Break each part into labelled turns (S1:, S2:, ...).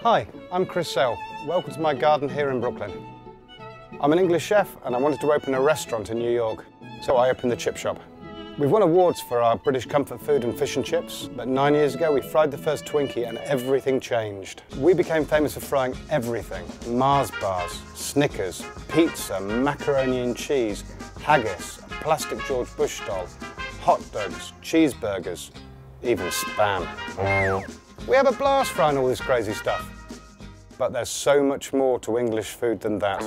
S1: Hi, I'm Chris Sell. Welcome to my garden here in Brooklyn. I'm an English chef and I wanted to open a restaurant in New York, so I opened the ChipShop. We've won awards for our British comfort food and fish and chips, but 9 years ago we fried the first Twinkie and everything changed. We became famous for frying everything: Mars bars, Snickers, pizza, macaroni and cheese, haggis, a plastic George Bush doll, hot dogs, cheeseburgers, even Spam. We have a blast frying all this crazy stuff. But there's so much more to English food than that.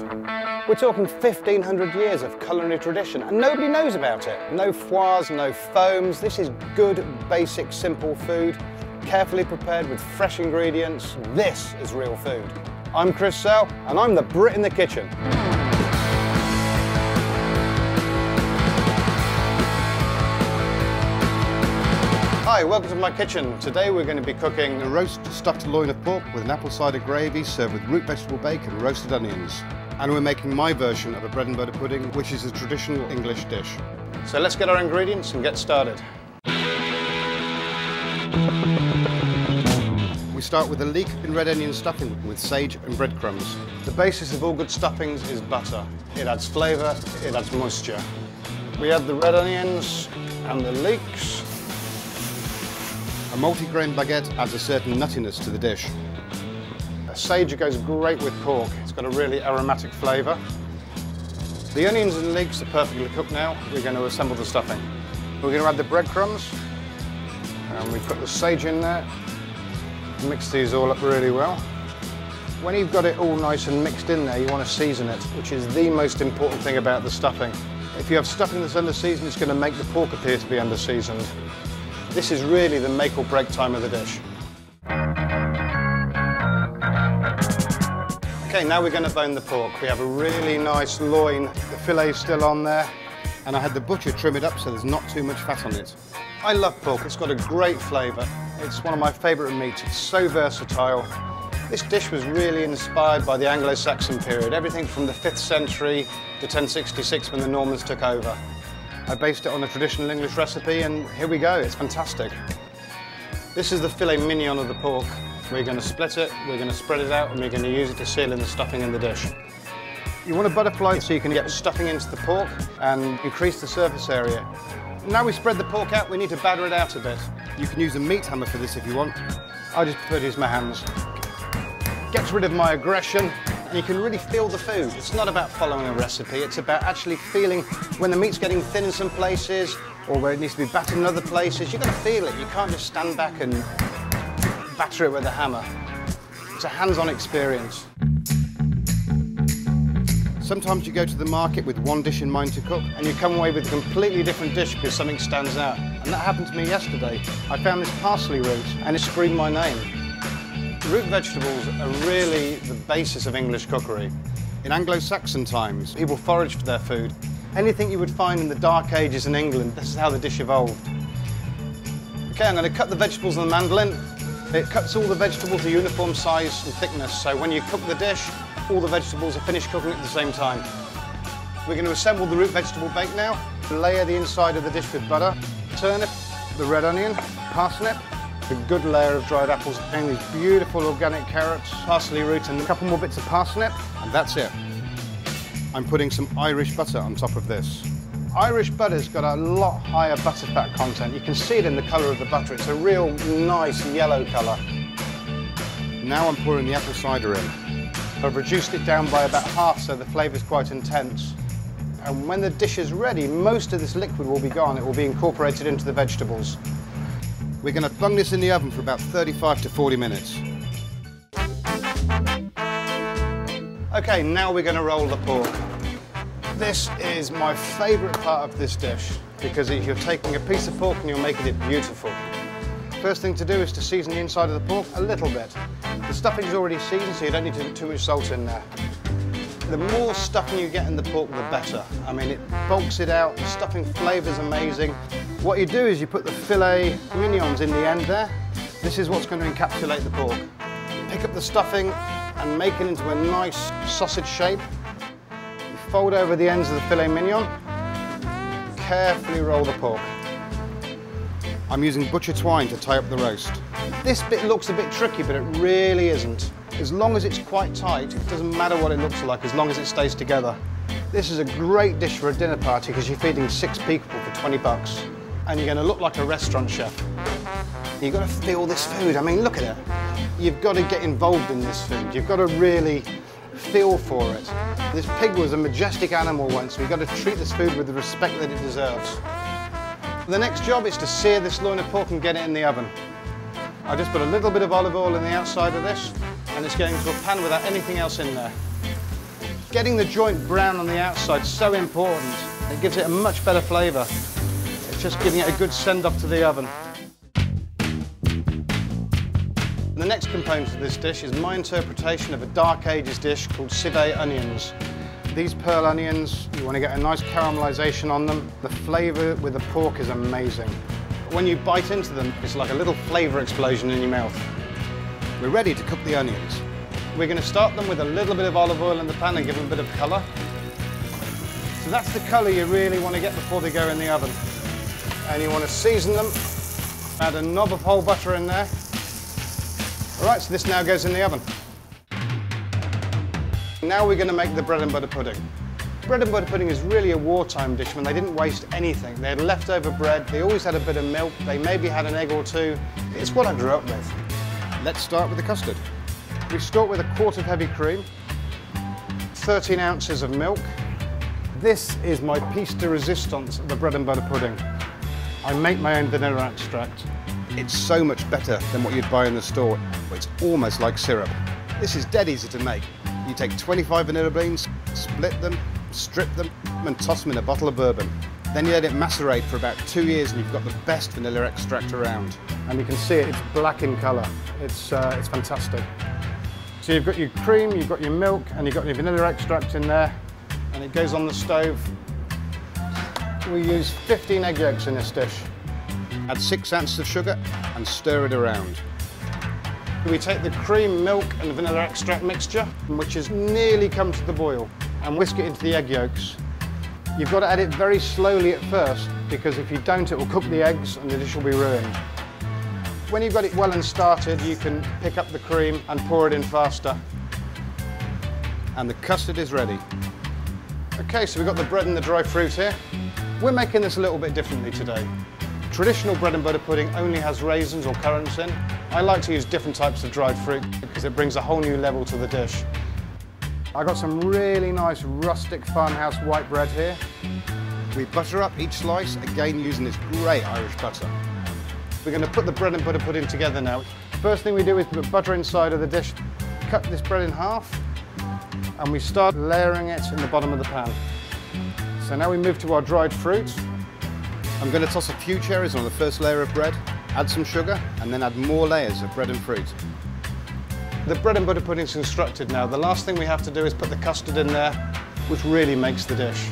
S1: We're talking 1,500 years of culinary tradition and nobody knows about it. No foies, no foams. This is good, basic, simple food, carefully prepared with fresh ingredients. This is real food. I'm Chris Sell and I'm the Brit in the kitchen. Hi, welcome to my kitchen. Today we're going to be cooking a roast stuffed loin of pork with an apple cider gravy served with root vegetable bake and roasted onions. And we're making my version of a bread and butter pudding, which is a traditional English dish. So let's get our ingredients and get started. We start with a leek in red onion stuffing with sage and breadcrumbs. The basis of all good stuffings is butter. It adds flavour, it adds moisture. We add the red onions and the leeks. A multi-grain baguette adds a certain nuttiness to the dish. Sage goes great with pork. It's got a really aromatic flavour. The onions and leeks are perfectly cooked now. We're going to assemble the stuffing. We're going to add the breadcrumbs. And we put the sage in there. Mix these all up really well. When you've got it all nice and mixed in there, you want to season it, which is the most important thing about the stuffing. If you have stuffing that's under-seasoned, it's going to make the pork appear to be under-seasoned. This is really the make or break time of the dish. Okay, now we're going to bone the pork. We have a really nice loin. The fillet's still on there, and I had the butcher trim it up so there's not too much fat on it. I love pork. It's got a great flavour. It's one of my favourite meats. It's so versatile. This dish was really inspired by the Anglo-Saxon period, everything from the 5th century to 1066 when the Normans took over. I based it on a traditional English recipe and here we go, it's fantastic. This is the filet mignon of the pork. We're going to split it, we're going to spread it out and we're going to use it to seal in the stuffing in the dish. You want to butterfly it so you can get stuffing into the pork and increase the surface area. Now we spread the pork out, we need to batter it out a bit. You can use a meat hammer for this if you want. I just prefer to use my hands. Gets rid of my aggression. And you can really feel the food. It's not about following a recipe, it's about actually feeling when the meat's getting thin in some places or where it needs to be battered in other places. You've got to feel it. You can't just stand back and batter it with a hammer. It's a hands-on experience. Sometimes you go to the market with one dish in mind to cook and you come away with a completely different dish because something stands out. And that happened to me yesterday. I found this parsley root and it screamed my name. Root vegetables are really the basis of English cookery. In Anglo-Saxon times, people foraged for their food. Anything you would find in the Dark Ages in England, this is how the dish evolved. Okay, I'm going to cut the vegetables on the mandolin. It cuts all the vegetables to uniform size and thickness, so when you cook the dish, all the vegetables are finished cooking at the same time. We're going to assemble the root vegetable bake now. Layer the inside of the dish with butter, turnip, the red onion, parsnip, a good layer of dried apples, and these beautiful organic carrots, parsley root, and a couple more bits of parsnip, and that's it. I'm putting some Irish butter on top of this. Irish butter's got a lot higher butter fat content. You can see it in the colour of the butter. It's a real nice yellow colour. Now I'm pouring the apple cider in. I've reduced it down by about half so the flavour's quite intense. And when the dish is ready, most of this liquid will be gone. It will be incorporated into the vegetables. We're going to bung this in the oven for about 35 to 40 minutes. Okay, now we're going to roll the pork. This is my favourite part of this dish because you're taking a piece of pork and you're making it beautiful. First thing to do is to season the inside of the pork a little bit. The stuffing's already seasoned, so you don't need to put too much salt in there. The more stuffing you get in the pork, the better. I mean, it bulks it out, the stuffing flavour's amazing. What you do is you put the filet mignons in the end there. This is what's going to encapsulate the pork. Pick up the stuffing and make it into a nice sausage shape. You fold over the ends of the filet mignon, carefully roll the pork. I'm using butcher twine to tie up the roast. This bit looks a bit tricky, but it really isn't. As long as it's quite tight, it doesn't matter what it looks like, as long as it stays together. This is a great dish for a dinner party because you're feeding 6 people for 20 bucks. And you're going to look like a restaurant chef. You've got to feel this food. I mean, look at it. You've got to get involved in this food. You've got to really feel for it. This pig was a majestic animal once, so you've got to treat this food with the respect that it deserves. The next job is to sear this loin of pork and get it in the oven. I just put a little bit of olive oil in the outside of this, and it's going into a pan without anything else in there. Getting the joint brown on the outside is so important. It gives it a much better flavour. It's just giving it a good send-off to the oven. The next component of this dish is my interpretation of a Dark Ages dish called civet onions. These pearl onions, you want to get a nice caramelisation on them. The flavour with the pork is amazing. When you bite into them, it's like a little flavour explosion in your mouth. We're ready to cook the onions. We're going to start them with a little bit of olive oil in the pan and give them a bit of colour. So that's the colour you really want to get before they go in the oven. And you want to season them. Add a knob of whole butter in there. All right, so this now goes in the oven. Now we're going to make the bread and butter pudding. Bread and butter pudding is really a wartime dish when they didn't waste anything. They had leftover bread, they always had a bit of milk, they maybe had an egg or two. It's what I grew up with. Let's start with the custard. We start with a quart of heavy cream, 13 ounces of milk. This is my piece de resistance of the bread and butter pudding. I make my own vanilla extract. It's so much better than what you'd buy in the store. It's almost like syrup. This is dead easy to make. You take 25 vanilla beans, split them, strip them, and toss them in a bottle of bourbon. Then you let it macerate for about 2 years and you've got the best vanilla extract around. And you can see it's black in colour. It's fantastic. So you've got your cream, you've got your milk, and you've got your vanilla extract in there, and it goes on the stove. We use 15 egg yolks in this dish. Add 6 ounces of sugar and stir it around. We take the cream, milk and vanilla extract mixture, which has nearly come to the boil, and whisk it into the egg yolks. You've got to add it very slowly at first, because if you don't, it will cook the eggs and the dish will be ruined. When you've got it well and started, you can pick up the cream and pour it in faster. And the custard is ready. Okay, so we've got the bread and the dry fruit here. We're making this a little bit differently today. Traditional bread and butter pudding only has raisins or currants in. I like to use different types of dried fruit because it brings a whole new level to the dish. I got some really nice rustic farmhouse white bread here. We butter up each slice, again using this great Irish butter. We're going to put the bread and butter pudding together now. First thing we do is put butter inside of the dish, cut this bread in half, and we start layering it in the bottom of the pan. So now we move to our dried fruit. I'm going to toss a few cherries on the first layer of bread, add some sugar, and then add more layers of bread and fruit. The bread and butter pudding is constructed now. The last thing we have to do is put the custard in there, which really makes the dish.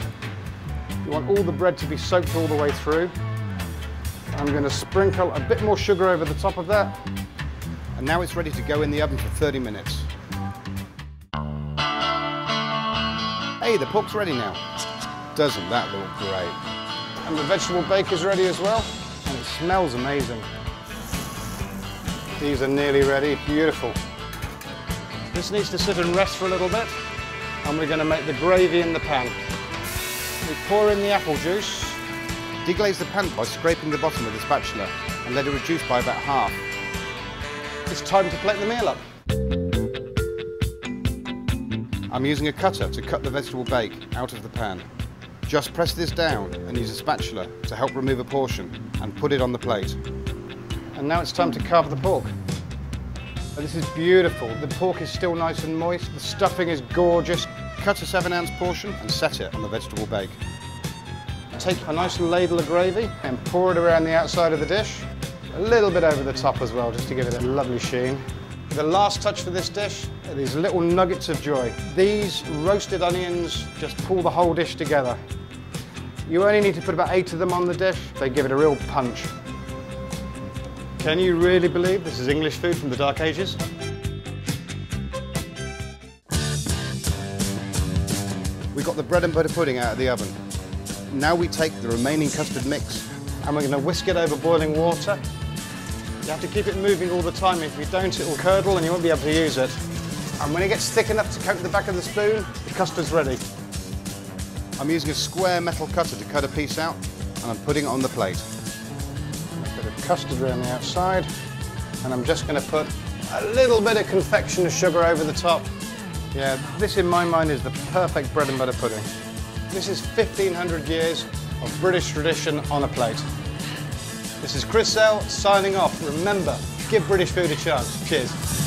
S1: You want all the bread to be soaked all the way through. I'm going to sprinkle a bit more sugar over the top of that. And now it's ready to go in the oven for 30 minutes. Hey, the pork's ready now. Doesn't that look great? And the vegetable bake is ready as well, and it smells amazing. These are nearly ready, beautiful. This needs to sit and rest for a little bit, and we're going to make the gravy in the pan. We pour in the apple juice. Deglaze the pan by scraping the bottom with a spatula and let it reduce by about half. It's time to plate the meal up. I'm using a cutter to cut the vegetable bake out of the pan. Just press this down and use a spatula to help remove a portion and put it on the plate. And now it's time to carve the pork. This is beautiful. The pork is still nice and moist. The stuffing is gorgeous. Cut a 7-ounce portion and set it on the vegetable bake. Take a nice ladle of gravy and pour it around the outside of the dish. A little bit over the top as well, just to give it a lovely sheen. The last touch for this dish are these little nuggets of joy. These roasted onions just pull the whole dish together. You only need to put about 8 of them on the dish. They give it a real punch. Can you really believe this is English food from the Dark Ages? We got the bread and butter pudding out of the oven. Now we take the remaining custard mix and we're going to whisk it over boiling water. You have to keep it moving all the time. If you don't, it will curdle and you won't be able to use it. And when it gets thick enough to coat the back of the spoon, the custard's ready. I'm using a square metal cutter to cut a piece out, and I'm putting it on the plate. A bit of custard around the outside, and I'm just going to put a little bit of confectioner's sugar over the top. Yeah, this in my mind is the perfect bread and butter pudding. This is 1500 years of British tradition on a plate. This is Chris L signing off. Remember, give British food a chance. Cheers.